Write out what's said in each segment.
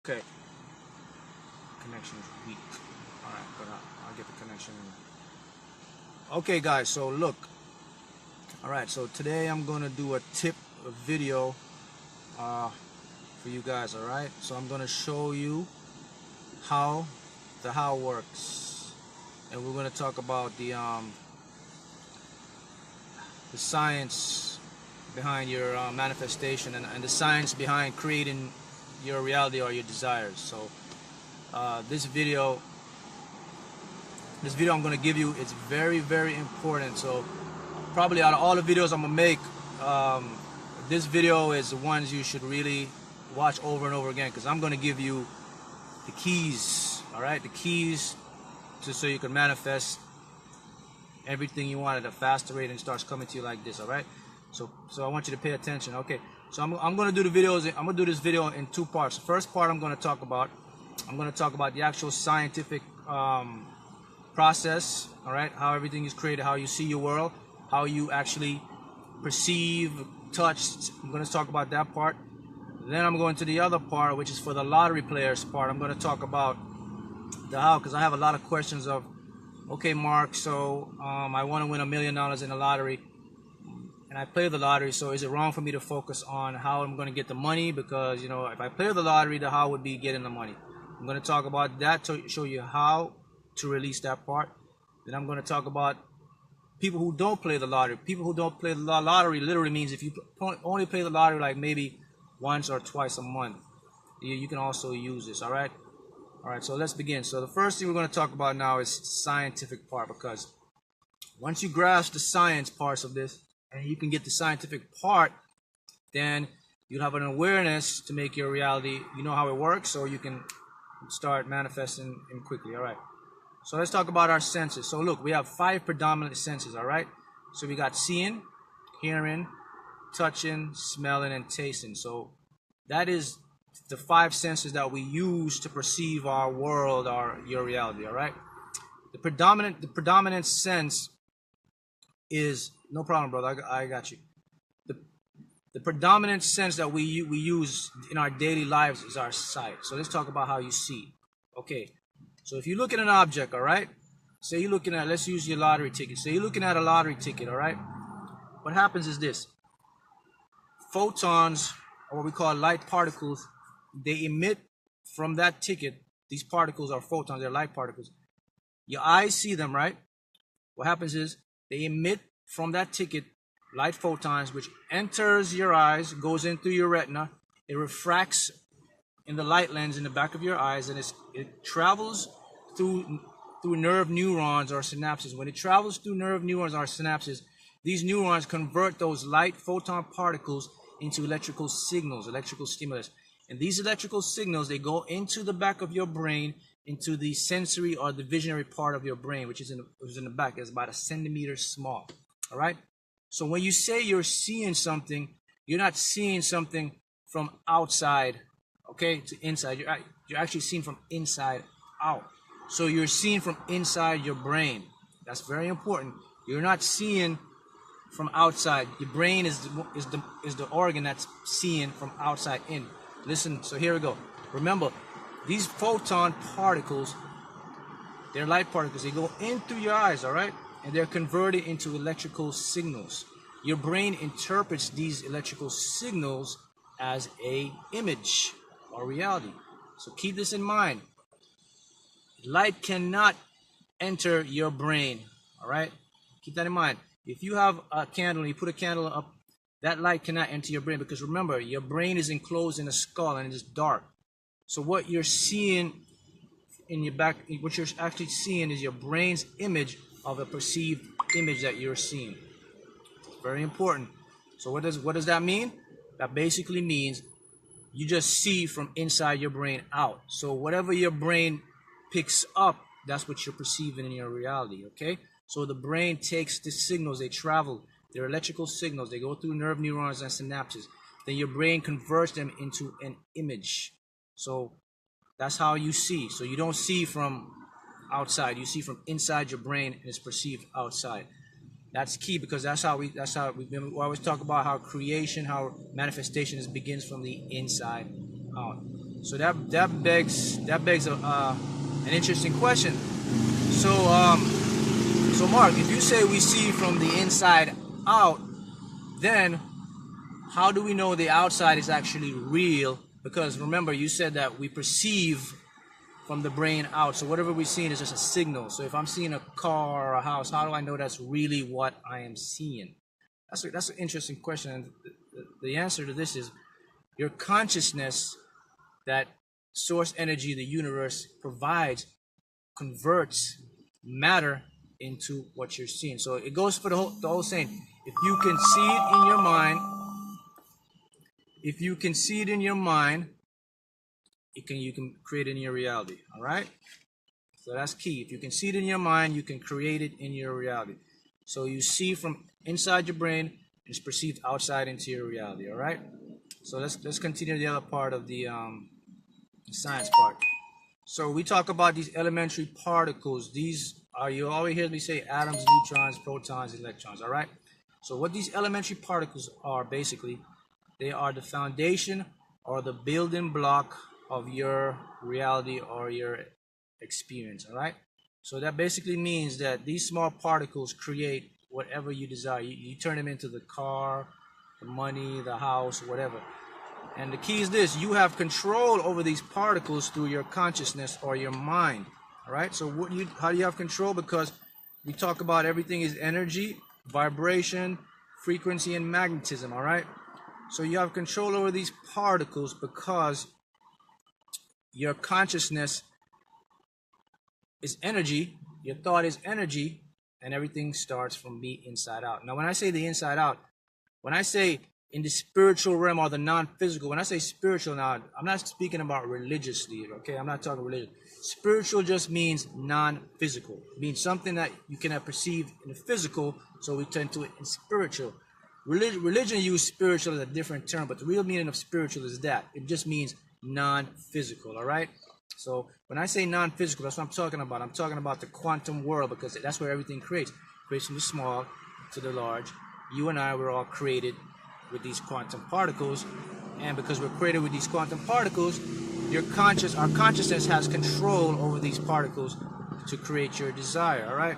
Okay. Connection is weak. Alright, but I'll get the connection in. Okay guys, so look. Alright, so today I'm gonna do a video for you guys, alright? So I'm gonna show you how works. And we're gonna talk about the science behind your manifestation and the science behind creating your reality or your desires. So this video I'm going to give you, it's very, very important. So probably out of all the videos I'm going to make, this video is the ones you should really watch over and over again, because I'm going to give you the keys, all right? The keys so you can manifest everything you want at a faster rate, and it starts coming to you like this, all right? So I want you to pay attention. Okay, so I'm going to do this video in two parts. The first part I'm going to talk about the actual scientific process, all right? How everything is created, how you see your world, how you actually perceive, touch. I'm going to talk about that part. Then I'm going to the other part, which is for the lottery players part. I'm going to talk about the how, because I have a lot of questions of, okay, Mark, so I want to win $1 million in the lottery, and I play the lottery, so is it wrong for me to focus on how I'm going to get the money? Because, you know, if I play the lottery, the how would be getting the money. I'm going to talk about that to show you how to release that part. Then I'm going to talk about people who don't play the lottery. People who don't play the lottery literally means if you only play the lottery like maybe once or twice a month, you can also use this, all right? All right, so let's begin. So the first thing we're going to talk about now is the scientific part, because once you grasp the science parts of this and you can get the scientific part, then you'll have an awareness to make your reality, you know how it works, so you can start manifesting it quickly, all right? So let's talk about our senses. So look, we have 5 predominant senses, all right? So we got seeing, hearing, touching, smelling, and tasting. So that is the 5 senses that we use to perceive our world or your reality, all right? The predominant sense is, no problem, brother, I got you. The predominant sense that we use in our daily lives is our sight. So let's talk about how you see. Okay, so if you look at an object, all right? Say you're looking at, let's use your lottery ticket. Say you're looking at a lottery ticket, all right? What happens is this. Photons, or what we call light particles, they emit from that ticket. These particles are photons, they're light particles. Your eyes see them, right? What happens is they emit from that ticket light photons, which enters your eyes, goes in through your retina. It refracts in the light lens in the back of your eyes, and it travels through nerve neurons or synapses. When it travels through nerve neurons or synapses, these neurons convert those light photon particles into electrical signals, electrical stimulus. And these electrical signals, they go into the back of your brain, into the sensory or the visionary part of your brain, which is in the back. It's about 1 centimeter small. All right? So when you say you're seeing something, you're not seeing something from outside, okay, to inside. You're actually seeing from inside out. So you're seeing from inside your brain. That's very important. You're not seeing from outside. Your brain is the organ that's seeing from outside in. Listen, so here we go. Remember, these photon particles, they're light particles. They go in through your eyes, all right? And they're converted into electrical signals. Your brain interprets these electrical signals as a image or reality. So keep this in mind. Light cannot enter your brain, all right? Keep that in mind. If you have a candle and you put a candle up, that light cannot enter your brain, because remember, your brain is enclosed in a skull and it is dark. So what you're seeing in your back, what you're actually seeing is your brain's image of a perceived image that you're seeing. It's very important. So what does that mean? That basically means you just see from inside your brain out. So whatever your brain picks up, that's what you're perceiving in your reality, okay? So the brain takes the signals, they travel, they're electrical signals, they go through nerve neurons and synapses. Then your brain converts them into an image. So that's how you see. So you don't see from outside, you see from inside your brain, and it's perceived outside. That's key, because that's how we always talk about how creation, how manifestation begins from the inside out. So that begs an interesting question. So so Mark, if you say we see from the inside out, then how do we know the outside is actually real? Because remember, you said that we perceive from the brain out. So whatever we're seeing is just a signal. So if I'm seeing a car or a house, how do I know that's really what I am seeing? That's an interesting question. And the answer to this is your consciousness, that source energy the universe provides, converts matter into what you're seeing. So it goes for the whole saying. If you can see it in your mind, you can create it in your reality. All right. So that's key. If you can see it in your mind, you can create it in your reality. So you see from inside your brain, it's perceived outside into your reality. All right. So let's continue the other part of the science part. So we talk about these elementary particles. These are, you always hear me say, atoms, neutrons, protons, electrons. All right. So what these elementary particles are, basically, they are the foundation or the building block of your reality or your experience. All right. So that basically means that these small particles create whatever you desire. You turn them into the car, the money, the house, whatever. And the key is this: you have control over these particles through your consciousness or your mind. All right. So how do you have control? Because we talk about everything is energy, vibration, frequency, and magnetism. All right. So you have control over these particles because your consciousness is energy, your thought is energy, and everything starts from the inside out. Now, when I say the inside out, when I say in the spiritual realm or the non-physical, when I say spiritual now, I'm not speaking about religiously, okay? I'm not talking religion. Spiritual just means non-physical. It means something that you cannot perceive in the physical, so we turn to it in spiritual. Religion uses spiritual as a different term, but the real meaning of spiritual is that. It just means non-physical, all right? So when I say non-physical, that's what I'm talking about. I'm talking about the quantum world, because that's where everything creates. Creates from the small to the large. You and I were all created with these quantum particles, and because we're created with these quantum particles, our consciousness has control over these particles to create your desire, all right?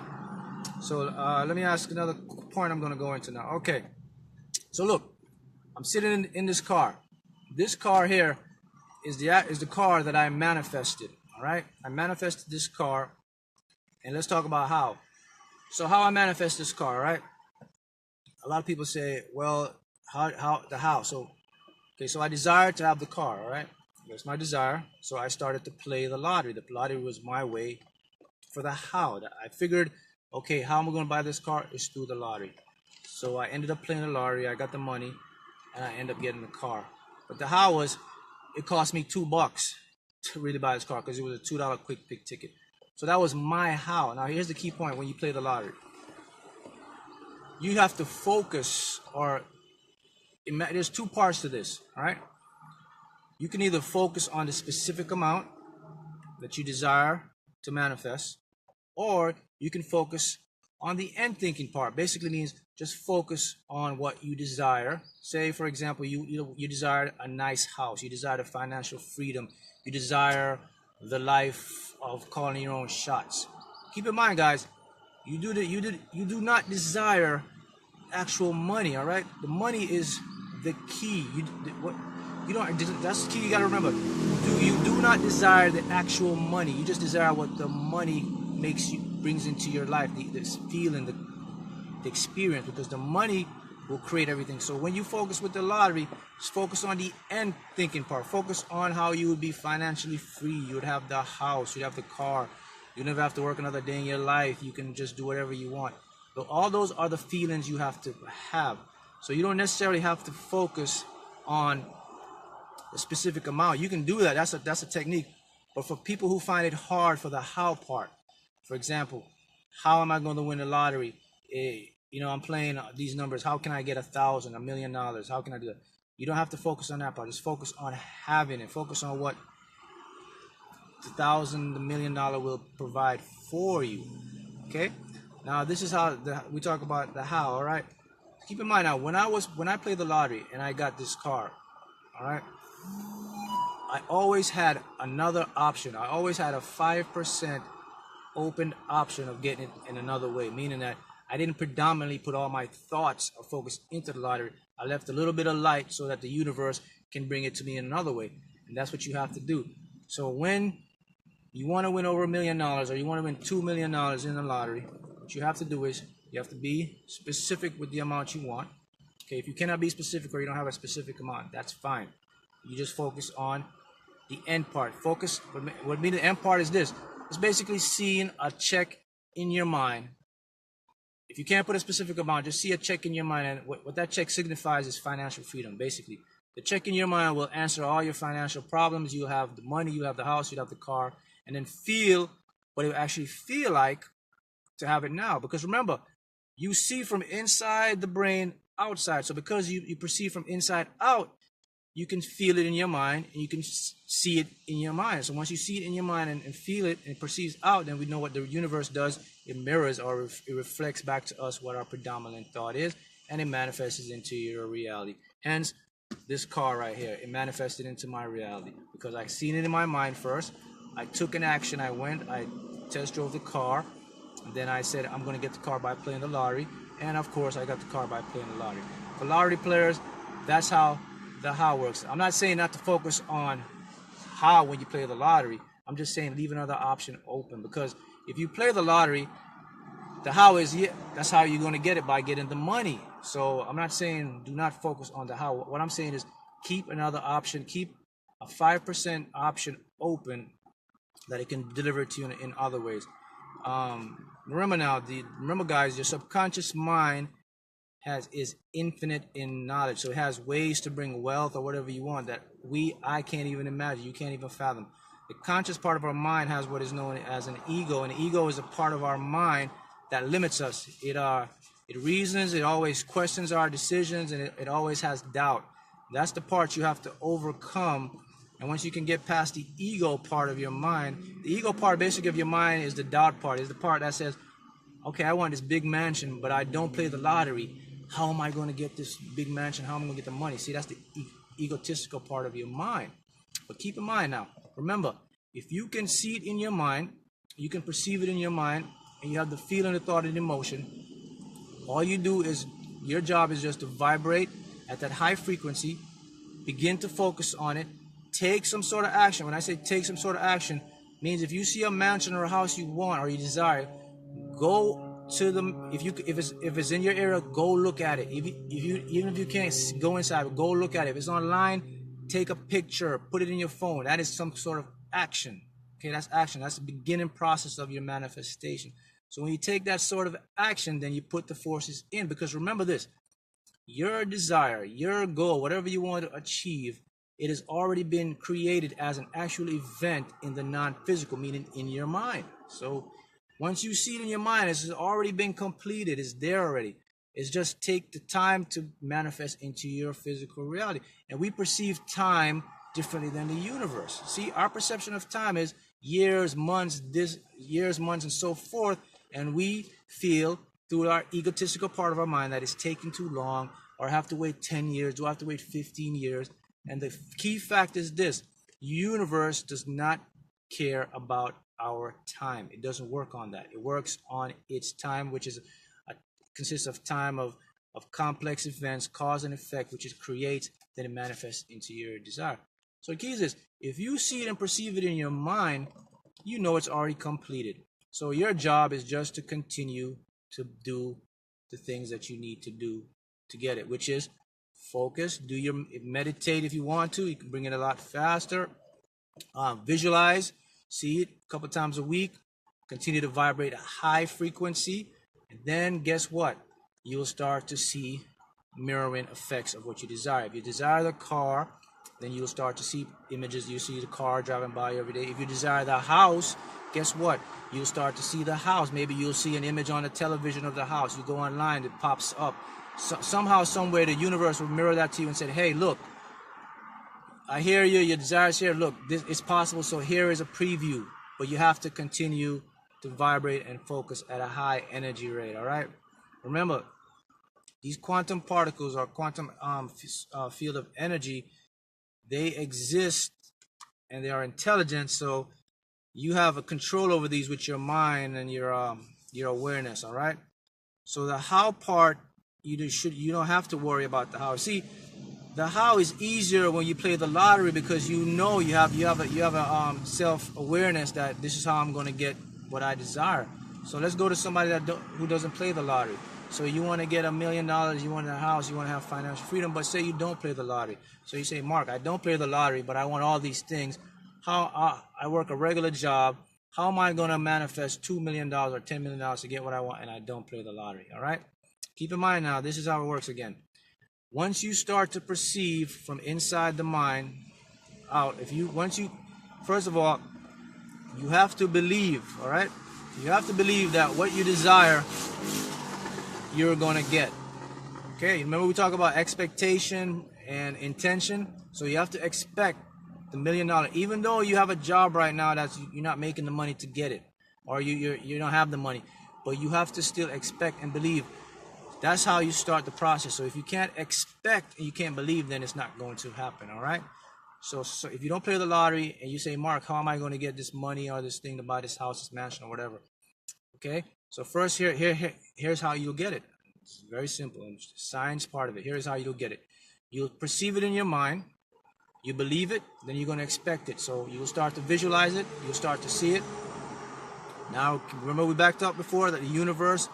So let me ask another point I'm going to go into now. Okay, so look, I'm sitting in this car. This car here is the car that I manifested, all right? I manifested this car, and let's talk about how. So how I manifest this car, all right? A lot of people say, well, how? So, okay, so I desired to have the car, all right? That's my desire. So I started to play the lottery. The lottery was my way for the how. I figured, okay, how am I going to buy this car? It's through the lottery. So I ended up playing the lottery. I got the money, and I ended up getting the car. But the how was, it cost me $2 to really buy this car because it was a $2 quick pick ticket. So that was my how. Now here's the key point when you play the lottery. You have to focus, or there's two parts to this, all right? You can either focus on the specific amount that you desire to manifest, or you can focus on the end thinking part. Basically means just focus on what you desire. Say, for example, you desire a nice house, you desire the financial freedom, you desire the life of calling your own shots. Keep in mind, guys, you do not desire actual money, all right? The money is the key. That's the key you got to remember. You do not desire the actual money. You just desire what the money brings into your life, this feeling, the experience, because the money will create everything. So when you focus with the lottery, just focus on the end thinking part. Focus on how you would be financially free. You would have the house, you'd have the car, you never have to work another day in your life. You can just do whatever you want. So all those are the feelings you have to have. So you don't necessarily have to focus on a specific amount. You can do that. That's a technique. But for people who find it hard for the how part, for example, how am I going to win the lottery? I'm playing these numbers. How can I get $1,000, $1 million? How can I do that? You don't have to focus on that part. Just focus on having it. Focus on what the $1,000, the $1 million will provide for you. Okay. Now this is how we talk about the how. All right. Keep in mind now, when I played the lottery and I got this car, all right, I always had another option. I always had a 5% open option of getting it in another way, meaning that I didn't predominantly put all my thoughts or focus into the lottery. I left a little bit of light so that the universe can bring it to me in another way. And that's what you have to do. So when you want to win over $1 million or you want to win $2 million in the lottery, what you have to do is you have to be specific with the amount you want. Okay, if you cannot be specific or you don't have a specific amount, that's fine. You just focus on the end part. Focus, what means the end part is this. It's basically seeing a check in your mind. If you can't put a specific amount, just see a check in your mind, and what that check signifies is financial freedom, basically. The check in your mind will answer all your financial problems. You'll have the money, you have the house, you have the car, and then feel what it will actually feel like to have it now. Because remember, you see from inside the brain outside. So because you perceive from inside out, you can feel it in your mind and you can see it in your mind. So once you see it in your mind and feel it and it perceives out, then we know what the universe does. It mirrors or it reflects back to us what our predominant thought is, and it manifests into your reality. Hence, this car right here, it manifested into my reality because I seen it in my mind first. I took an action. I went, I test drove the car, and then I said I'm going to get the car by playing the lottery. And of course, I got the car by playing the lottery. For lottery players, that's how the how works. I'm not saying not to focus on how when you play the lottery. I'm just saying leave another option open, because if you play the lottery, the how is, yeah, that's how you're going to get it, by getting the money. So I'm not saying do not focus on the how. What I'm saying is keep another option, keep a 5% option open that it can deliver it to you in other ways. Remember guys, your subconscious mind is infinite in knowledge, so it has ways to bring wealth or whatever you want that I can't even imagine, you can't even fathom. The conscious part of our mind has what is known as an ego, and the ego is a part of our mind that limits us. It reasons, it always questions our decisions, and it always has doubt. That's the part you have to overcome. And once you can get past the ego part of your mind, the ego part basically of your mind is the doubt part, is the part that says, okay, I want this big mansion, but I don't play the lottery. How am I going to get this big mansion? How am I going to get the money? See, that's the egotistical part of your mind. But keep in mind now, remember, if you can see it in your mind, you can perceive it in your mind, and you have the feeling, the thought, and emotion, all you do is, your job is just to vibrate at that high frequency, begin to focus on it, take some sort of action. When I say take some sort of action, means if you see a mansion or a house you want or you desire, go to them. If it's in your area, go look at it. Even if you can't go inside, but go look at it. If it's online, take a picture, put it in your phone. That is some sort of action. Okay, that's action. That's the beginning process of your manifestation. So when you take that sort of action, then you put the forces in. Because remember this, your desire, your goal, whatever you want to achieve, it has already been created as an actual event in the non-physical, meaning in your mind. So once you see it in your mind, it's already been completed. It's there already. It's just take the time to manifest into your physical reality. And we perceive time differently than the universe. See, our perception of time is years, months, and so forth. And we feel through our egotistical part of our mind that it's taking too long, or have to wait 10 years, do I have to wait 15 years? And the key fact is this: universe does not care about our time. It doesn't work on that. It works on its time, which is consists of time of complex events, cause and effect, which it creates, then it manifests into your desire. So the key is this: if you see it and perceive it in your mind, you know it's already completed. So your job is just to continue to do the things that you need to do to get it, which is focus, meditate if you want to. You can bring it a lot faster. Visualize, see it a couple times a week. Continue to vibrate a high frequency, and then guess what? You'll start to see mirroring effects of what you desire. If you desire the car, then you'll start to see images. You see the car driving by every day. If you desire the house, guess what? You'll start to see the house. Maybe you'll see an image on the television of the house. You go online, it pops up. Somehow, somewhere, the universe will mirror that to you and say, hey, look, I hear you, your desires here. Look, this is possible, so here is a preview. But you have to continue to vibrate and focus at a high energy rate, all right? Remember, these quantum particles or quantum field of energy, they exist and they are intelligent. So you have a control over these with your mind and your awareness. All right. So the how part, you don't have to worry about the how. See, the how is easier when you play the lottery, because you have a self-awareness that this is how I'm going to get what I desire. So let's go to somebody who doesn't play the lottery. So you want to get $1 million, you want a house, you want to have financial freedom, but say you don't play the lottery. So you say, Mark, I don't play the lottery, but I want all these things. I work a regular job. How am I going to manifest $2 million or $10 million to get what I want, and I don't play the lottery? All right. Keep in mind now, this is how it works again. Once you start to perceive from inside the mind out, first of all, you have to believe, all right? You have to believe that what you desire, you're going to get. Okay, remember we talk about expectation and intention? So you have to expect the $1 million, even though you have a job right now that you're not making the money to get it, or you don't have the money, but you have to still expect and believe. That's how you start the process. So if you can't expect and you can't believe, then it's not going to happen, all right? So if you don't play the lottery and you say, Mark, how am I going to get this money or this thing to buy this house, this mansion, or whatever? Okay, so first here's how you'll get it. It's very simple. And the science part of it. Here's how you'll get it. You'll perceive it in your mind. You believe it. Then you're going to expect it. So you'll start to visualize it. You'll start to see it. Now, remember we backed up before that the universe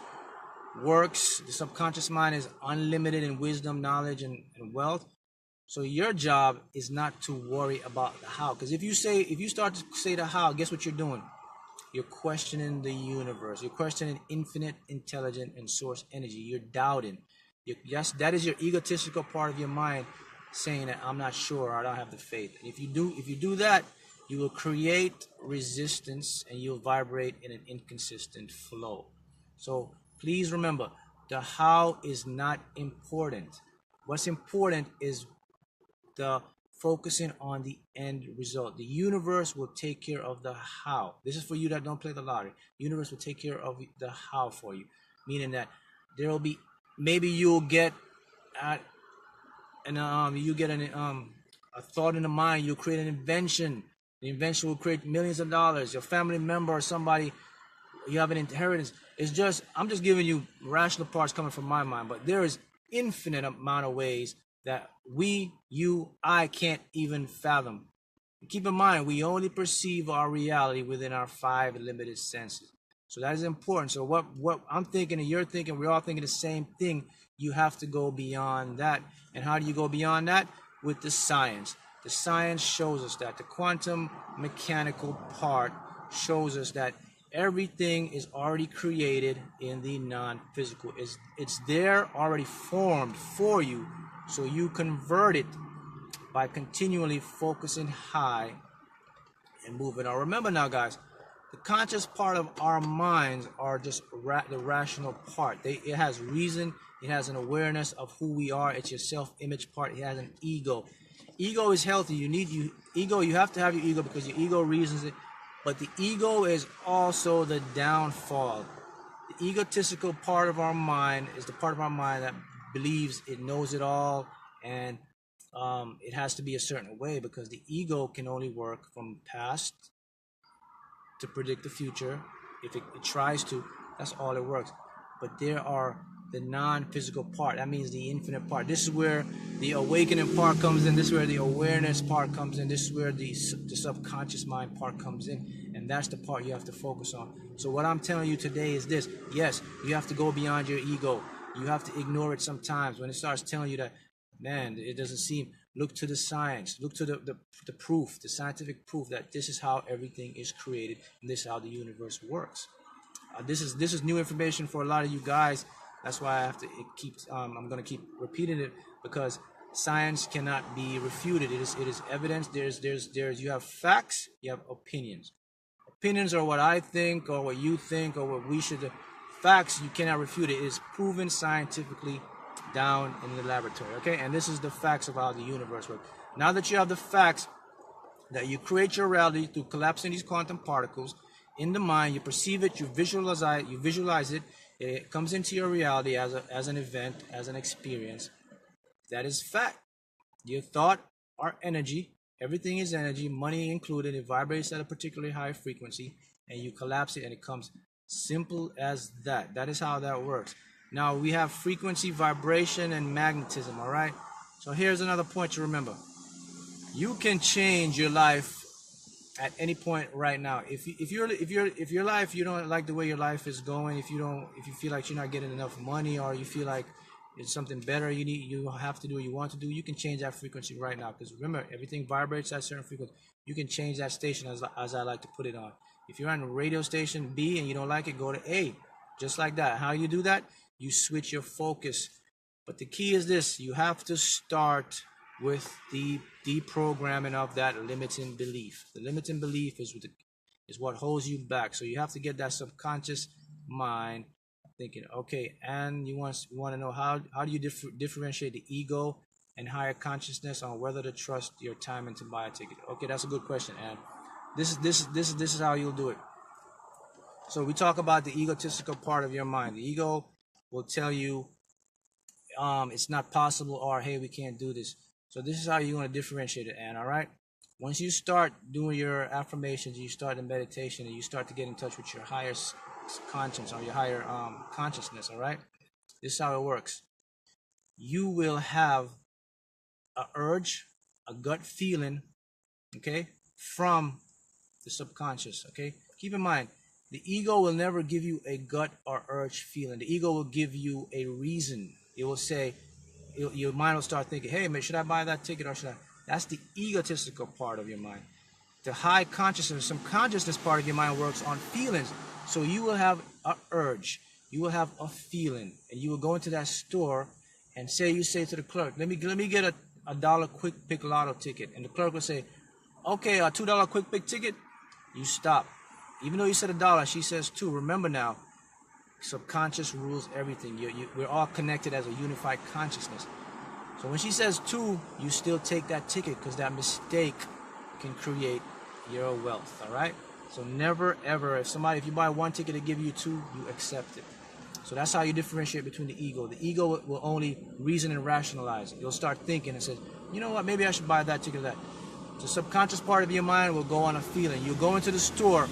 works. The subconscious mind is unlimited in wisdom, knowledge, and wealth. So your job is not to worry about the how. Because if you start to say the how, guess what you're doing? You're questioning the universe. You're questioning infinite, intelligent, and source energy. You're doubting. That is your egotistical part of your mind saying that I'm not sure, or I don't have the faith. And if you do that, you will create resistance and you'll vibrate in an inconsistent flow. So please remember, the how is not important. What's important is the focusing on the end result. The universe will take care of the how. This is for you that don't play the lottery. The universe will take care of the how for you. Meaning that there will be, maybe you'll get a thought in the mind. You'll create an invention. The invention will create millions of dollars. Your family member or somebody, you have an inheritance. I'm just giving you rational parts coming from my mind, but there is infinite amount of ways that I can't even fathom. Keep in mind, we only perceive our reality within our 5 limited senses. So that is important. So what I'm thinking and you're thinking, we're all thinking the same thing. You have to go beyond that. And how do you go beyond that? With the science. The science shows us that. The quantum mechanical part shows us that everything is already created in the non-physical. It's there already formed for you. So you convert it by continually focusing high and moving on. Remember now, guys, the conscious part of our minds are just the rational part. It has reason. It has an awareness of who we are. It's your self-image part. It has an ego. Ego is healthy. You have to have your ego because your ego reasons it. But the ego is also the downfall. The egotistical part of our mind is the part of our mind that believes it knows it all, and it has to be a certain way, because the ego can only work from past to predict the future. If it tries to, that's all it works. But there are the non-physical part. That means the infinite part. This is where the awakening part comes in. This is where the awareness part comes in. This is where the subconscious mind part comes in. And that's the part you have to focus on. So what I'm telling you today is this. Yes, you have to go beyond your ego. You have to ignore it sometimes when it starts telling you that, man, it doesn't seem. Look to the science. Look to the proof, the scientific proof that this is how everything is created and this is how the universe works. This is new information for a lot of you guys. That's why I have to I'm going to keep repeating it, because science cannot be refuted. It is evidence. You have facts. You have opinions. Opinions are what I think or what you think or what we should do. Facts, you cannot refute it. It is proven scientifically down in the laboratory. Okay, and this is the facts of how the universe works. Now that you have the facts, that you create your reality through collapsing these quantum particles in the mind, you perceive it, you visualize it, it comes into your reality as an event, as an experience. That is fact. Your thought are energy. Everything is energy, money included. It vibrates at a particularly high frequency, and you collapse it, and it comes simple as that. That is how that works. Now we have frequency, vibration, and magnetism. All right. So here's another point to remember. You can change your life at any point right now. If your life, you don't like the way your life is going, if you feel like you're not getting enough money, or you feel like it's something better you have to do, you want to do, you can change that frequency right now. Because remember, everything vibrates at a certain frequency. You can change that station, as I like to put it on. If you're on radio station B and you don't like it, go to A. Just like that. How you do that? You switch your focus. But the key is this: you have to start with the deprogramming of that limiting belief. The limiting belief is what holds you back. So you have to get that subconscious mind thinking, okay, and you want to know how do you differentiate the ego and higher consciousness on whether to trust your time and to buy a ticket. Okay, that's a good question, and this is how you'll do it. So we talk about the egotistical part of your mind. The ego will tell you it's not possible, or hey, we can't do this. So this is how you're going to differentiate it, and all right? Once you start doing your affirmations, you start the meditation, and you start to get in touch with your higher conscience, or your higher consciousness, all right? This is how it works. You will have an urge, a gut feeling, okay, from the subconscious, okay? Keep in mind, the ego will never give you a gut or urge feeling. The ego will give you a reason. It will say, your mind will start thinking, hey, man, should I buy that ticket or should I? That's the egotistical part of your mind. The high consciousness, some consciousness part of your mind works on feelings. So you will have an urge. You will have a feeling. And you will go into that store and you say to the clerk, let me get a $1 quick pick lotto ticket. And the clerk will say, okay, a $2 quick pick ticket. You stop. Even though you said $1, she says $2. Remember now, subconscious rules everything. We're all connected as a unified consciousness. So when she says $2, you still take that ticket, because that mistake can create your wealth. All right. So never ever, if you buy one ticket to give you 2, you accept it. So that's how you differentiate between the ego. The ego will only reason and rationalize. You'll start thinking and says, you know what, maybe I should buy that ticket or that. The subconscious part of your mind will go on a feeling. You'll go into the store,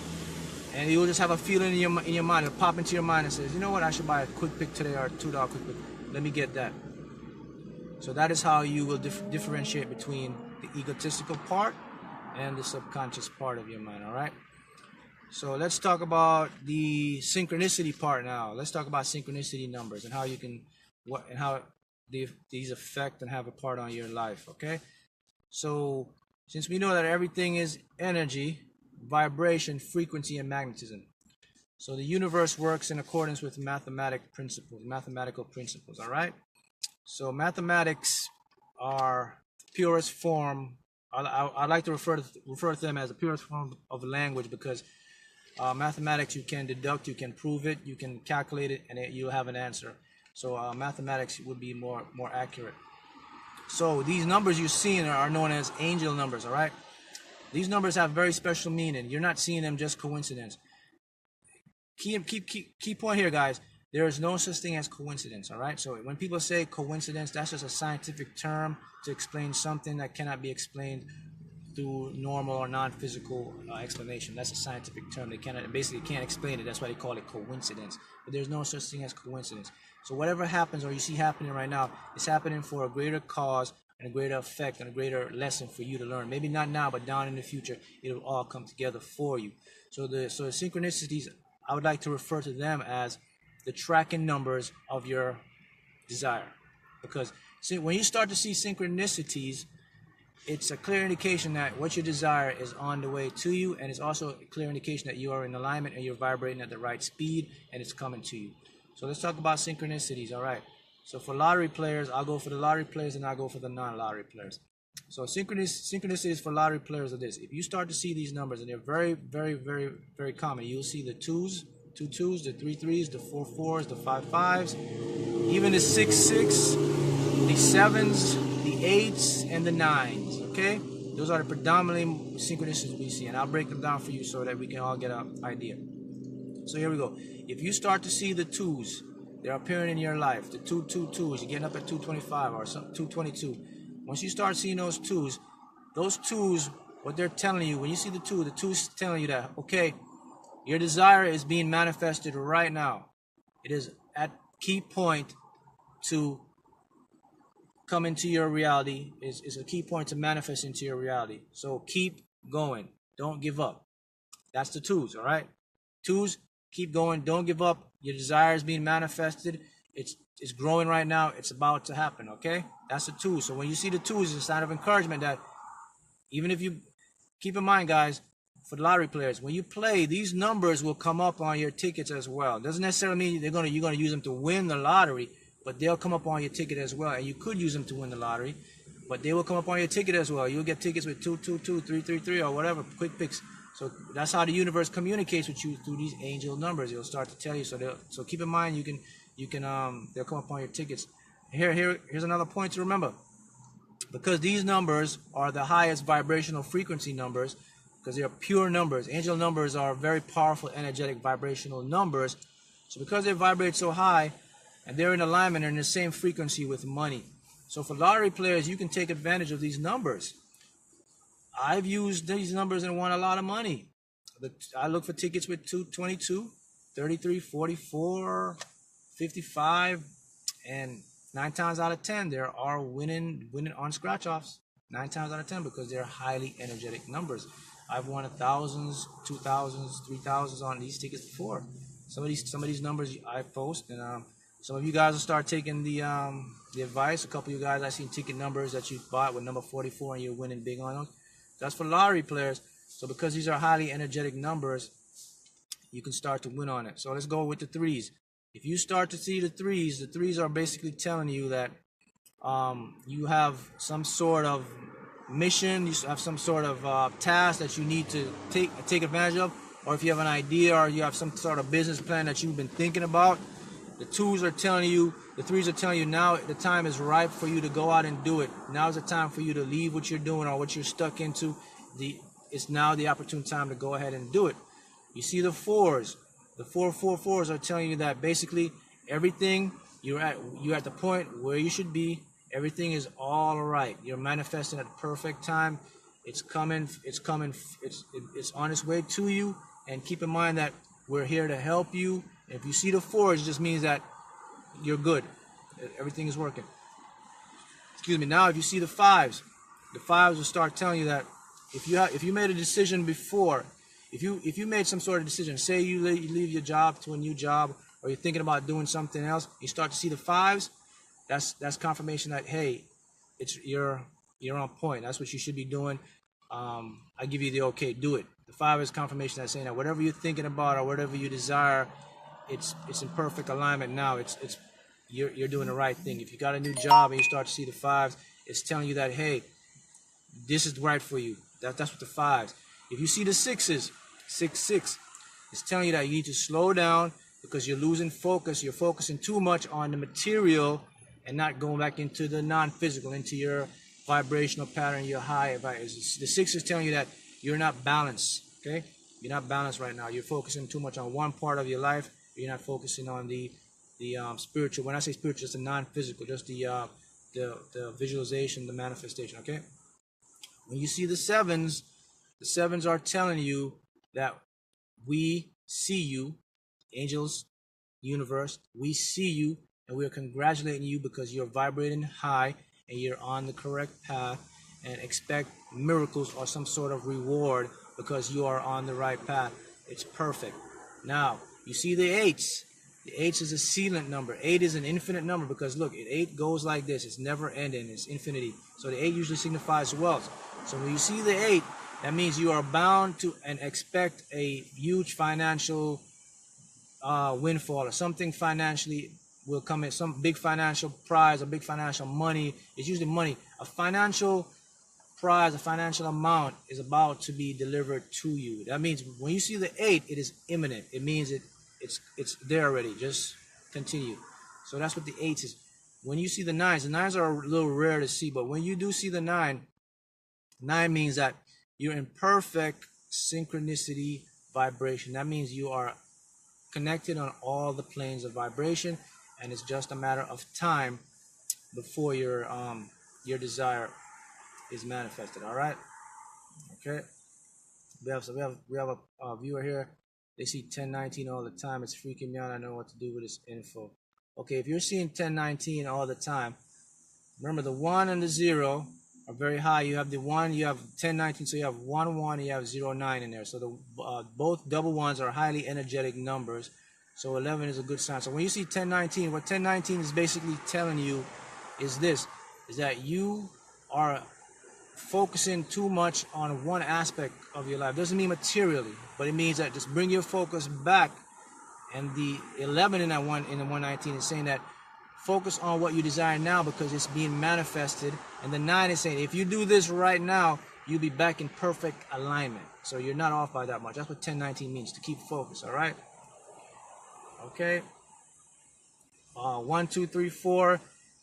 and you'll just have a feeling in your mind. It'll pop into your mind and says, you know what, I should buy a quick pick today, or a $2 quick pick. Let me get that. So that is how you will differentiate between the egotistical part and the subconscious part of your mind, all right? So let's talk about the synchronicity part now. Let's talk about synchronicity numbers and how you can, how these affect and have a part on your life, okay? So since we know that everything is energy, vibration, frequency, and magnetism. So the universe works in accordance with mathematical principles, all right? So mathematics are purest form. I like to refer to them as the purest form of language, because mathematics, you can deduct, you can prove it, you can calculate it, and you'll have an answer. So mathematics would be more accurate. So these numbers you're seeing are known as angel numbers, all right? These numbers have very special meaning. You're not seeing them just coincidence. Key point here, guys. There is no such thing as coincidence, all right? So when people say coincidence, that's just a scientific term to explain something that cannot be explained through normal or non-physical explanation. That's a scientific term. They basically can't explain it. That's why they call it coincidence. But there's no such thing as coincidence. So whatever happens or you see happening right now, it's happening for a greater cause and a greater effect and a greater lesson for you to learn. Maybe not now, but down in the future, it'll all come together for you. So the synchronicities, I would like to refer to them as the tracking numbers of your desire. Because when you start to see synchronicities, it's a clear indication that what you desire is on the way to you, and it's also a clear indication that you are in alignment and you're vibrating at the right speed and it's coming to you. So let's talk about synchronicities, all right? So for lottery players, I'll go for the lottery players and I'll go for the non-lottery players. So synchronicities for lottery players are this. If you start to see these numbers, and they're very, very, very, very common, you'll see the 2s, 2 2s, the 3 3s, the 4 4s, the 5 5s, even the 6 6, the 7s, the 8s, and the 9s, okay? Those are the predominantly synchronicities we see, and I'll break them down for you so that we can all get an idea. So here we go. If you start to see the 2s, they're appearing in your life, the 2 2 2s, you're getting up at 225 or 222. Once you start seeing those 2s, those twos, what they're telling you, when you see the two's telling you that, okay, your desire is being manifested right now. It is at key point to come into your reality, is a key point to manifest into your reality. So keep going. Don't give up. That's the twos, all right? Twos, keep going. Don't give up. Your desire is being manifested. It's growing right now. It's about to happen, okay? That's the two. So when you see the twos, it's a sign of encouragement that even if you, keep in mind, guys, for the lottery players, when you play, these numbers will come up on your tickets as well. It doesn't necessarily mean you're gonna use them to win the lottery, but they'll come up on your ticket as well. And you could use them to win the lottery, but they will come up on your ticket as well. You'll get tickets with 222, 333, or whatever, quick picks. So that's how the universe communicates with you, through these angel numbers. It'll start to tell you. So keep in mind, they'll come up on your tickets. Here's another point to remember. Because these numbers are the highest vibrational frequency numbers, because they are pure numbers. Angel numbers are very powerful, energetic, vibrational numbers. So because they vibrate so high, and they're in alignment, they're in the same frequency with money. So for lottery players, you can take advantage of these numbers. I've used these numbers and won a lot of money. I look for tickets with 222, 33, 44, 55, and 9 times out of 10, there are winning on scratch-offs. 9 times out of 10, because they're highly energetic numbers. I've won 1,000s, 2,000s, 3,000s on these tickets before. Some of these numbers I post, and some of you guys will start taking the advice. A couple of you guys, I've seen ticket numbers that you bought with number 44, and you're winning big on them. That's for lottery players. So because these are highly energetic numbers, you can start to win on it. So let's go with the threes. If you start to see the threes are basically telling you that you have some sort of mission, you have some sort of task that you need to take advantage of, or if you have an idea or you have some sort of business plan that you've been thinking about, the threes are telling you now the time is ripe for you to go out and do it. Now is the time for you to leave what you're doing or what you're stuck into. It's now the opportune time to go ahead and do it. You see the fours. The 444s are telling you that basically everything you're at the point where you should be. Everything is all right. You're manifesting at the perfect time. It's coming. It's on its way to you. And keep in mind that we're here to help you. If you see the fours, it just means that you're good. Everything is working. Excuse me. Now, if you see the fives will start telling you that if you made a decision before. If you made some sort of decision, say you leave your job to a new job, or you're thinking about doing something else, you start to see the fives, that's confirmation that, hey, you're on point. That's what you should be doing. I give you the okay, do it. The 5 is confirmation that's saying that whatever you're thinking about or whatever you desire, it's in perfect alignment now. You're doing the right thing. If you got a new job and you start to see the 5s, it's telling you that, hey, this is right for you. That's what the 5s. If you see the 6s, 6, it's telling you that you need to slow down because you're losing focus. You're focusing too much on the material and not going back into the non-physical, into your vibrational pattern, your high. The 6 is telling you that you're not balanced, okay? You're not balanced right now. You're focusing too much on one part of your life. You're not focusing on the spiritual. When I say spiritual, it's the non-physical, just the visualization, the manifestation, okay? When you see the 7s are telling you that we see you, angels, universe, we see you, and we are congratulating you because you're vibrating high and you're on the correct path, and expect miracles or some sort of reward because you are on the right path. It's perfect. Now, you see the 8s. The 8 is a sealant number. 8 is an infinite number because look, 8 goes like this. It's never ending. It's infinity. So the 8 usually signifies wealth. So when you see the 8, that means you are bound to and expect a huge financial windfall, or something financially will come in, some big financial prize, or big financial money. It's usually money. A financial prize, a financial amount is about to be delivered to you. That means when you see the 8, it is imminent. It means it's there already. Just continue. So that's what the 8 is. When you see the 9s are a little rare to see, but when you do see the 9 means that you're in perfect synchronicity vibration. That means you are connected on all the planes of vibration, and it's just a matter of time before your desire is manifested. All right. Okay. We have a viewer here. They see 1019 all the time. It's freaking me out. I know what to do with this info. Okay, if you're seeing 1019 all the time, remember the 1 and the 0 are very high. You have the 1, you have 1019, so you have 1 1 and you have 0 9 in there. So the both double ones are highly energetic numbers. So 11 is a good sign. So when you see 1019, what 1019 is basically telling you is this, is that you are focusing too much on one aspect of your life. Doesn't mean materially, but it means that just bring your focus back. And the 11 in that one in the 119 is saying that focus on what you desire now because it's being manifested. And the 9 is saying if you do this right now, you'll be back in perfect alignment. So you're not off by that much. That's what 1019 means, to keep focus. All right. Okay. 1 2 3 4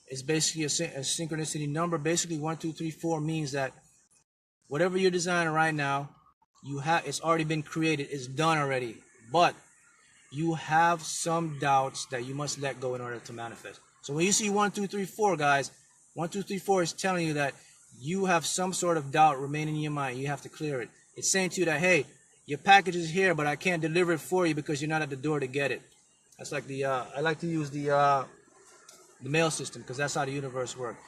is basically a synchronicity number. Basically 1 2 3 4 means that whatever you're designing right now, it's already been created, it's done already, but you have some doubts that you must let go in order to manifest. So when you see 1 2 3 4, guys, 1 2 3 4 is telling you that you have some sort of doubt remaining in your mind. You have to clear it. It's saying to you that, hey, your package is here, but I can't deliver it for you because you're not at the door to get it. That's like I like to use the mail system because that's how the universe works.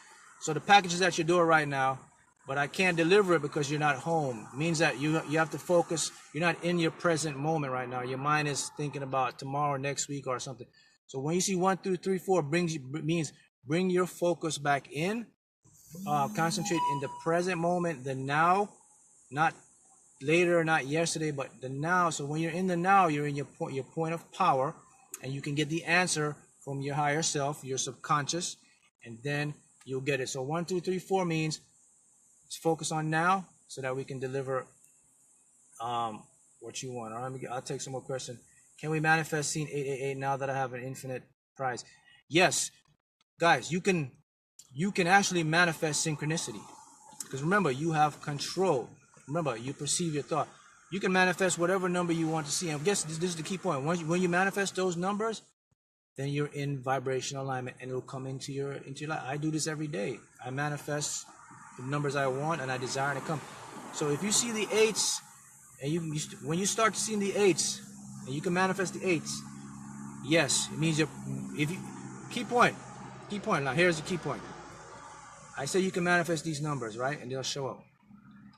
So the package is at your door right now, but I can't deliver it because you're not home. It means that you have to focus. You're not in your present moment right now. Your mind is thinking about tomorrow, next week, or something. So when you see 1 2 3 4, means bring your focus back in. Concentrate in the present moment, the now, not later, not yesterday, but the now. So when you're in the now, you're in your point of power, and you can get the answer from your higher self, your subconscious, and then you'll get it. So 1 2 3 4 means focus on now so that we can deliver what you want. All right, I'll take some more questions. Can we manifest scene 888 now that I have an infinite prize? Yes, guys, you can actually manifest synchronicity because remember, you have control. Remember, you perceive your thought. You can manifest whatever number you want to see. And I guess this is the key point. When you manifest those numbers, then you're in vibrational alignment and it'll come into your life. I do this every day. I manifest the numbers I want and I desire to come. So if you see the 8s and when you start seeing the 8s and you can manifest the 8s, yes, it means key point. Now here's the key point. I say you can manifest these numbers, right? And they'll show up.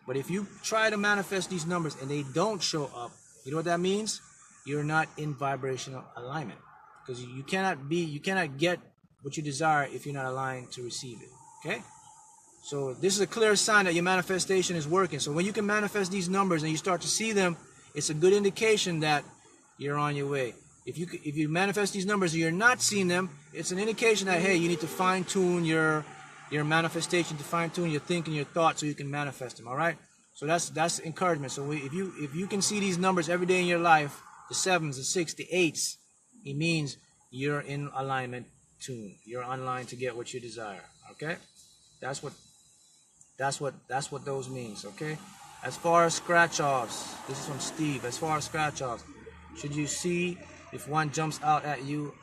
But if you try to manifest these numbers and they don't show up, you know what that means? You're not in vibrational alignment. Because you cannot get what you desire if you're not aligned to receive it. Okay? So this is a clear sign that your manifestation is working. So when you can manifest these numbers and you start to see them, it's a good indication that you're on your way. If you manifest these numbers and you're not seeing them, it's an indication that, hey, you need to fine-tune your manifestation, to fine-tune your thinking, your thoughts, so you can manifest them. All right? So that's encouragement. So if you can see these numbers every day in your life, the 7s, the 6s, the 8s, it means you're in alignment tune. You're online to get what you desire. Okay? That's what those means. Okay? As far as scratch-offs, this is from Steve. As far as scratch-offs, should you see if one jumps out at you?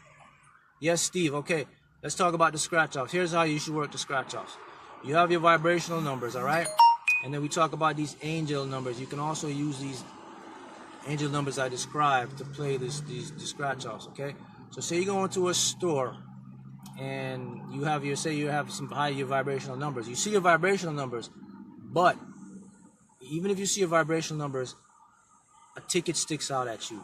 Yes, Steve. Okay. Let's talk about the scratch-offs. Here's how you should work the scratch-offs. You have your vibrational numbers, all right? And then we talk about these angel numbers. You can also use these angel numbers I described to play these scratch-offs, okay? So say you go into a store and you have some high vibrational numbers. You see your vibrational numbers, but even if you see your vibrational numbers, a ticket sticks out at you.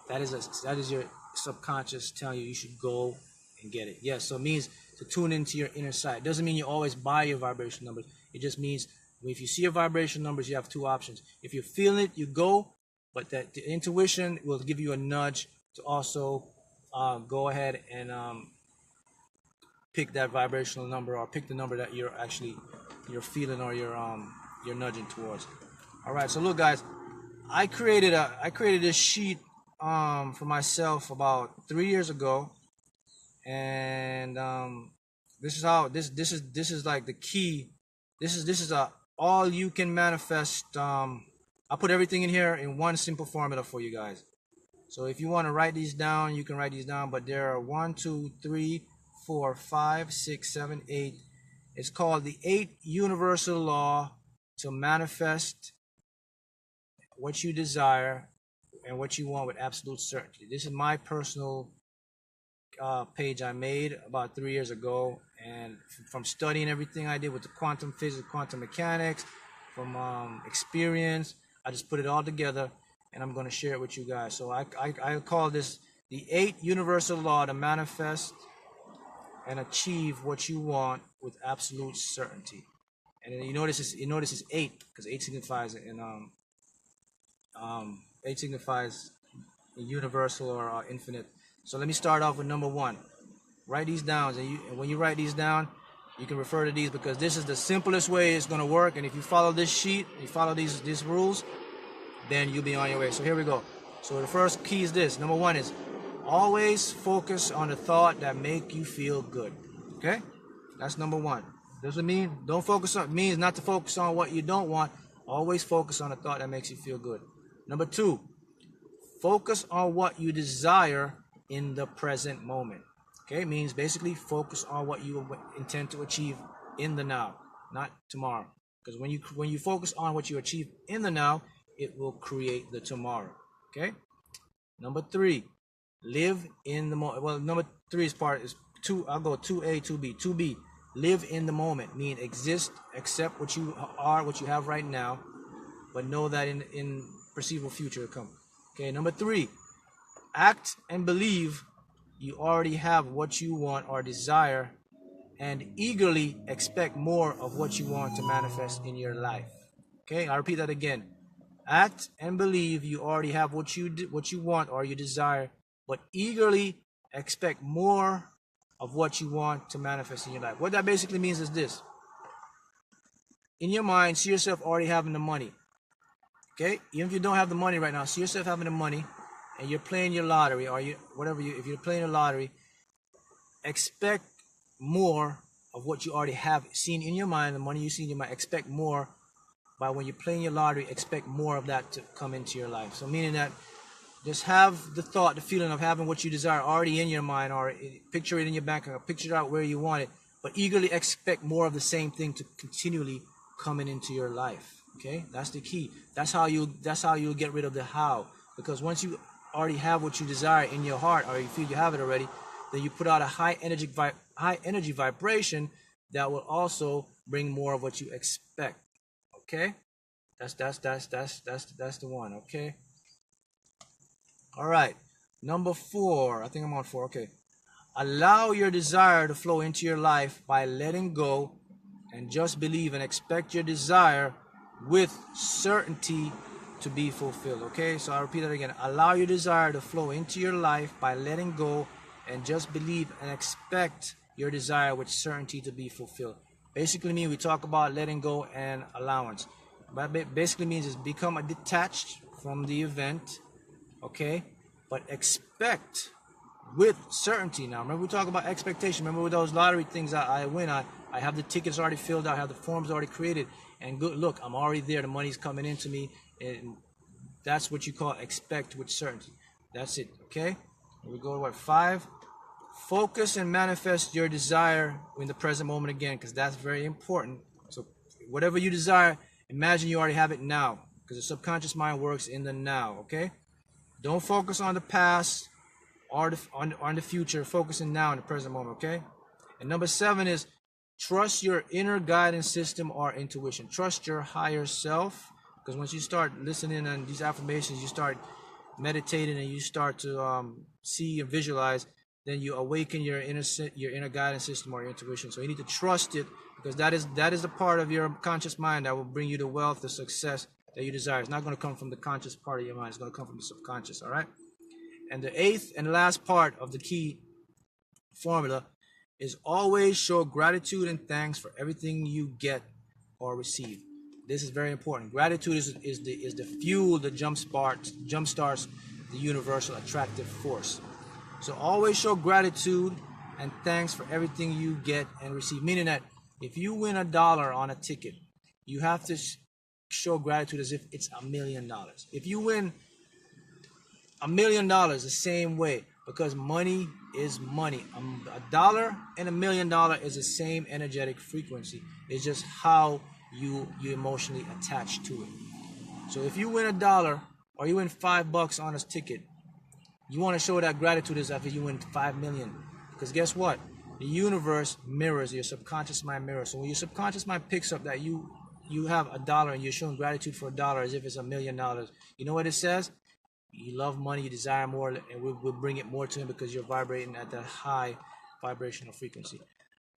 That is your subconscious telling you should go and get it. Yes, so it means to tune into your inner sight. It doesn't mean you always buy your vibration numbers. It just means if you see your vibration numbers, you have two options. If you're feeling it, you go, but the intuition will give you a nudge to also go ahead and pick that vibrational number, or pick the number that you're feeling, or you're nudging towards. All right, so look, guys, I created this sheet for myself about 3 years ago. And this is like the key. This is a all you can manifest. I'll put everything in here in one simple formula for you guys. So if you want to write these down, you can write these down. But there are 1, 2, 3, 4, 5, 6, 7, 8, It's called the 8th universal law to manifest what you desire and what you want with absolute certainty. This is my personal page I made about 3 years ago, and from studying everything I did with the quantum physics, quantum mechanics, from experience, I just put it all together, and I'm going to share it with you guys. So I call this the 8th universal law to manifest and achieve what you want with absolute certainty. And then you notice it's 8 because 8 signifies in 8 signifies universal or infinite. So let me start off with number 1. Write these down, and when you write these down, you can refer to these because this is the simplest way it's going to work. And if you follow this sheet, you follow these rules, then you'll be on your way. So here we go. So the first key is this. Number 1 is always focus on the thought that make you feel good. Okay, that's number 1. Doesn't mean don't focus on. Means not to focus on what you don't want. Always focus on the thought that makes you feel good. Number 2, focus on what you desire in the present moment. Okay, means basically focus on what you intend to achieve in the now, not tomorrow. Because when you focus on what you achieve in the now, it will create the tomorrow. Okay. Number 3, live in the moment. Well, number 3 is 2. I'll go 2A, 2B. 2B, live in the moment. Mean exist, accept what you are, what you have right now, but know that in perceivable future will come. Okay. Number 3, act and believe you already have what you want or desire, and eagerly expect more of what you want to manifest in your life. Okay, I'll repeat that again. Act and believe you already have what you want or you desire, but eagerly expect more of what you want to manifest in your life. What that basically means is this. In your mind, see yourself already having the money. Okay, even if you don't have the money right now, see yourself having the money, and you're playing your lottery, or if you're playing a lottery, expect more of what you already have seen in your mind, the money you see in your mind. Expect more. By when you're playing your lottery, expect more of that to come into your life. So meaning that just have the thought, the feeling of having what you desire already in your mind, or picture it in your bank account, picture it out where you want it, but eagerly expect more of the same thing to continually coming into your life. Okay, that's the key. That's how you'll get rid of the how. Because once you already have what you desire in your heart, or you feel you have it already, then you put out a high energy vibration that will also bring more of what you expect. Okay, that's the one. Okay, all right. Number 4, I think I'm on 4. Okay, allow your desire to flow into your life by letting go, and just believe and expect your desire with certainty to be fulfilled. Okay, so I'll repeat that again. Allow your desire to flow into your life by letting go, and just believe and expect your desire with certainty to be fulfilled. Basically we talk about letting go and allowance. But basically means is become detached from the event, okay? But expect with certainty. Now remember we talk about expectation. Remember with those lottery things I win, I have the tickets already filled out, I have the forms already created, and good, look, I'm already there, the money's coming into me, and that's what you call expect with certainty. That's it, okay? Here we go to what, 5? Focus and manifest your desire in the present moment again, because that's very important. So whatever you desire, imagine you already have it now, because the subconscious mind works in the now, okay? Don't focus on the past or on the future. Focusing now in the present moment, okay? And number 7 is trust your inner guidance system or intuition. Trust your higher self, because once you start listening on these affirmations, you start meditating and you start to see and visualize, then you awaken your inner guidance system or intuition. So you need to trust it, because that is the part of your conscious mind that will bring you the wealth, the success that you desire. It's not going to come from the conscious part of your mind. It's going to come from the subconscious, all right? And the 8th and last part of the key formula is always show gratitude and thanks for everything you get or receive. This is very important. Gratitude is the fuel that jumpstarts the universal attractive force. So always show gratitude and thanks for everything you get and receive. Meaning that if you win $1 on a ticket, you have to show gratitude as if it's $1 million. If you win $1 million, the same way. because money is money. $1 and $1 million is the same energetic frequency. It's just how you emotionally attach to it. So if you win $1 or you win $5 on a ticket, you want to show that gratitude is after you win 5 million. Because guess what? The universe mirrors, your subconscious mind mirrors. So when your subconscious mind picks up that you have $1 and you're showing gratitude for $1 as if it's $1 million, you know what it says? You love money, you desire more, and we'll bring it more to him because you're vibrating at that high vibrational frequency.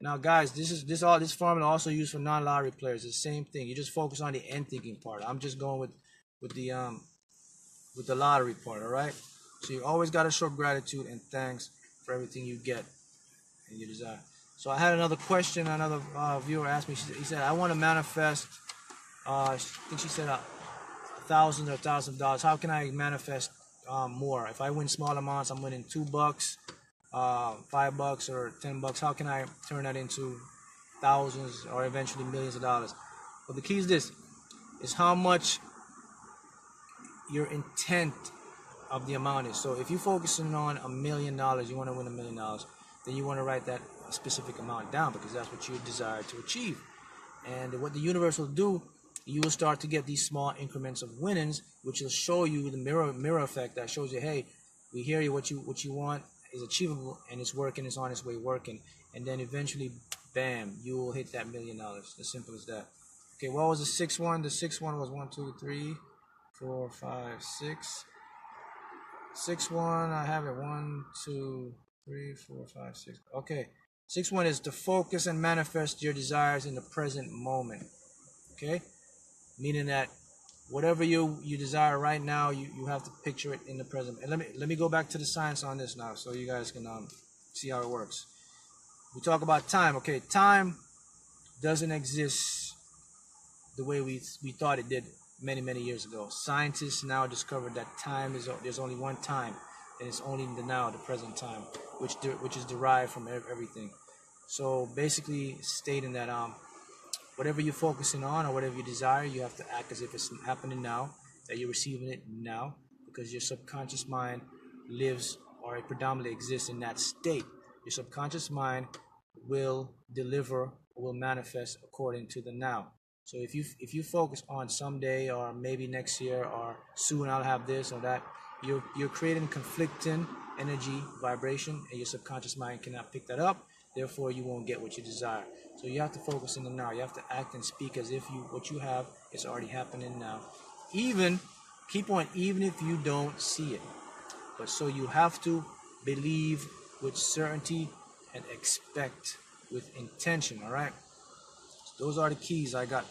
Now, guys, this formula also used for non-lottery players. It's the same thing. You just focus on the end thinking part. I'm just going with the lottery part. All right. So you always got to show gratitude and thanks for everything you get and you desire. So I had another question. Another viewer asked me. He said, "I want to manifest." I think she said $1,000 or $1,000. How can I manifest more? If I win small amounts, I'm winning $2, $5 or $10. How can I turn that into thousands or eventually millions of dollars? Well, the key is this: is how much your intent of the amount is. So if you're focusing on $1 million, you want to win $1 million, then you want to write that specific amount down because that's what you desire to achieve. And what the universe will do, you will start to get these small increments of winnings, which will show you the mirror effect that shows you, hey, we hear you, what you want is achievable and it's working, it's on its way working. And then eventually, bam, you will hit that $1 million. As simple as that. Okay, what was the sixth one? The sixth one was 1, 2, 3, 4, 5, 6. Sixth one, I have it 1, 2, 3, 4, 5, 6. Okay, sixth one is to focus and manifest your desires in the present moment. Okay, meaning that whatever you desire right now, you have to picture it in the present. And let me go back to the science on this now, so you guys can see how it works. We talk about time. Okay, time doesn't exist the way we thought it did many years ago. Scientists now discovered that there's only one time, and it's only the now, the present time, which is derived from everything. So basically stating that whatever you're focusing on or whatever you desire, you have to act as if it's happening now, that you're receiving it now, because your subconscious mind lives or it predominantly exists in that state. Your subconscious mind will deliver or will manifest according to the now. So if you focus on someday or maybe next year or soon I'll have this or that, you're creating conflicting energy vibration, and your subconscious mind cannot pick that up. Therefore, you won't get what you desire. So you have to focus in the now. You have to act and speak as if what you have is already happening now. Even if you don't see it. But so you have to believe with certainty and expect with intention. All right. Those are the keys I got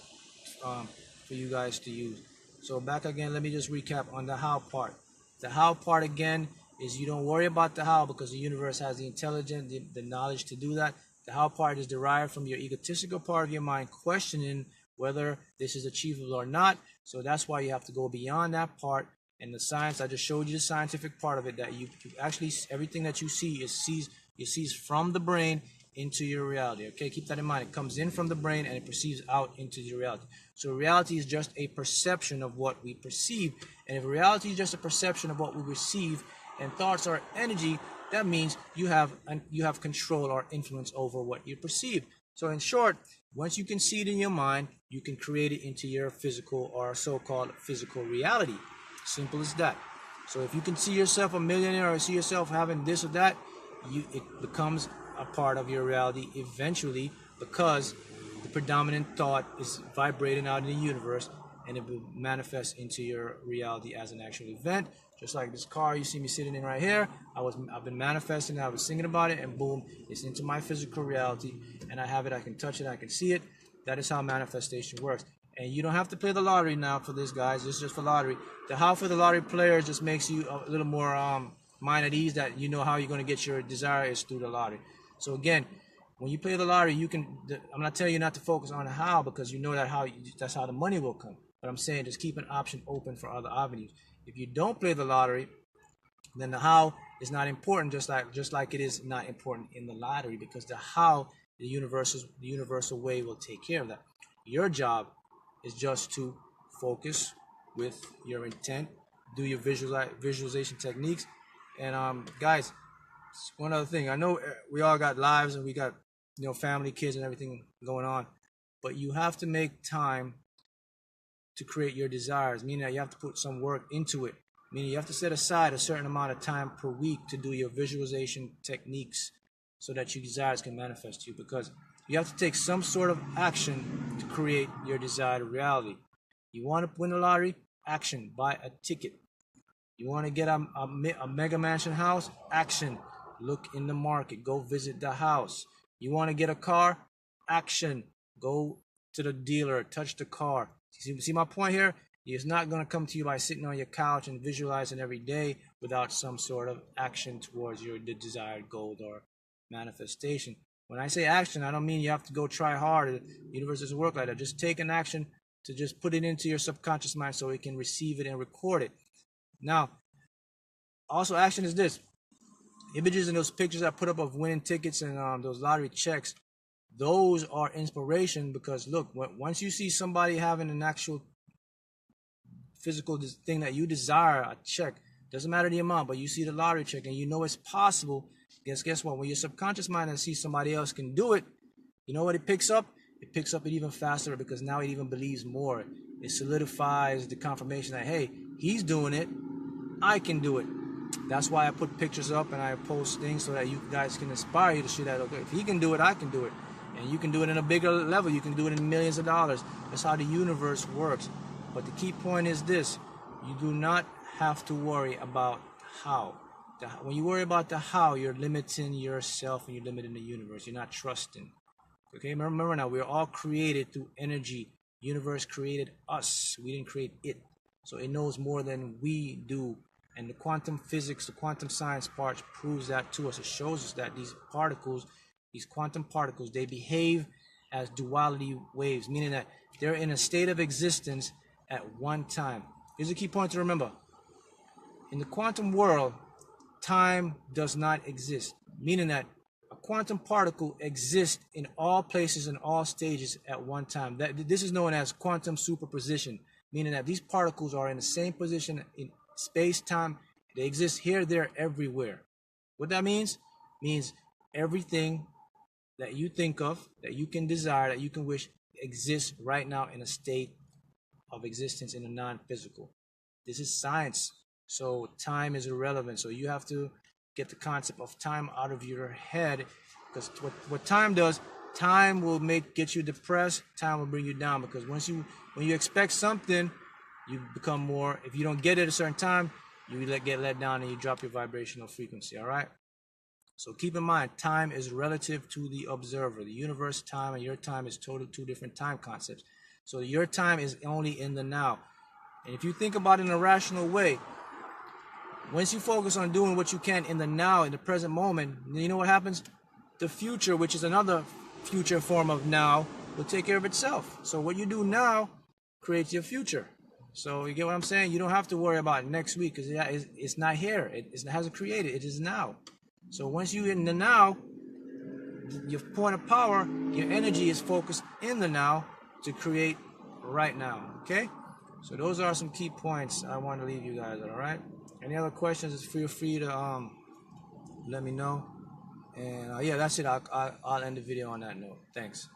for you guys to use. So back again, let me just recap on the how part. The how part again is you don't worry about the how because the universe has the intelligence, the knowledge to do that. The how part is derived from your egotistical part of your mind questioning whether this is achievable or not. So that's why you have to go beyond that part. And the science, I just showed you the scientific part of it, that you actually, everything that you see sees from the brain into your reality. Okay, keep that in mind. It comes in from the brain and it perceives out into your reality. So reality is just a perception of what we perceive. And if reality is just a perception of what we receive and thoughts are energy, that means you have control or influence over what you perceive. So in short, once you can see it in your mind, you can create it into your physical or so-called physical reality. Simple as that. So if you can see yourself a millionaire or see yourself having this or that, it becomes a part of your reality eventually, because the predominant thought is vibrating out in the universe and it will manifest into your reality as an actual event. Just like this car you see me sitting in right here, I've been manifesting, I was thinking about it, and boom, it's into my physical reality, and I have it, I can touch it, I can see it. That is how manifestation works. And you don't have to play the lottery now for this, guys. This is just for lottery. The how for the lottery player just makes you a little more mind at ease, that you know how you're going to get your desire is through the lottery. So again, when you play the lottery, I'm not telling you not to focus on the how, because you know that's how the money will come. But I'm saying just keep an option open for other avenues. If you don't play the lottery, then the how is not important, just like it is not important in the lottery, because the how, the universal way will take care of that. Your job is just to focus with your intent, do your visualization techniques, and guys, one other thing. I know we all got lives and we got, family, kids, and everything going on, but you have to make time to create your desires, meaning that you have to put some work into it. Meaning you have to set aside a certain amount of time per week to do your visualization techniques so that your desires can manifest to you, because you have to take some sort of action to create your desired reality. You want to win the lottery? Action. Buy a ticket. You want to get a mega mansion house? Action. Look in the market. Go visit the house. You want to get a car? Action. Go to the dealer. Touch the car. See my point here? It's not going to come to you by sitting on your couch and visualizing every day without some sort of action towards the desired goal or manifestation. When I say action, I don't mean you have to go try hard. The universe doesn't work like that. Just take an action to just put it into your subconscious mind so it can receive it and record it. Now, also action is this. Images and those pictures I put up of winning tickets and those lottery checks, those are inspiration, because look, once you see somebody having an actual physical thing that you desire, a check, doesn't matter the amount, but you see the lottery check and you know it's possible, guess what? When your subconscious mind sees somebody else can do it, you know what it picks up? It picks up it even faster, because now it even believes more. It solidifies the confirmation that, hey, he's doing it, I can do it. That's why I put pictures up and I post things so that you guys can inspire you to see that, okay, if he can do it, I can do it. And you can do it in a bigger level. You can do it in millions of dollars. That's how the universe works. But the key point is this. You do not have to worry about how. When you worry about the how, you're limiting yourself and you're limiting the universe. You're not trusting. Okay, remember now, we're all created through energy. Universe created us. We didn't create it. So it knows more than we do. And the quantum physics, the quantum science part proves that to us. It shows us that these particles, these quantum particles, they behave as duality waves, meaning that they're in a state of existence at one time. Here's a key point to remember. In the quantum world, time does not exist, meaning that a quantum particle exists in all places and all stages at one time. This is known as quantum superposition, meaning that these particles are in the same position in space-time. They exist here, there, everywhere. What that means everything that you think of, that you can desire, that you can wish, exists right now in a state of existence in a non-physical. This is science. So time is irrelevant. So you have to get the concept of time out of your head, because what time does, time will get you depressed. Time will bring you down, because when you expect something, you become more. If you don't get it at a certain time, you get let down and you drop your vibrational frequency. All right. So keep in mind, time is relative to the observer. The universe time and your time is totally two different time concepts. So your time is only in the now. And if you think about it in a rational way, once you focus on doing what you can in the now, in the present moment, you know what happens? The future, which is another future form of now, will take care of itself. So what you do now creates your future. So you get what I'm saying? You don't have to worry about next week, because it's not here. It hasn't created. It is now. So once you're in the now, your point of power, your energy is focused in the now to create right now. Okay? So those are some key points I want to leave you guys. All right? Any other questions? Feel free to let me know. And yeah, that's it. I'll end the video on that note. Thanks.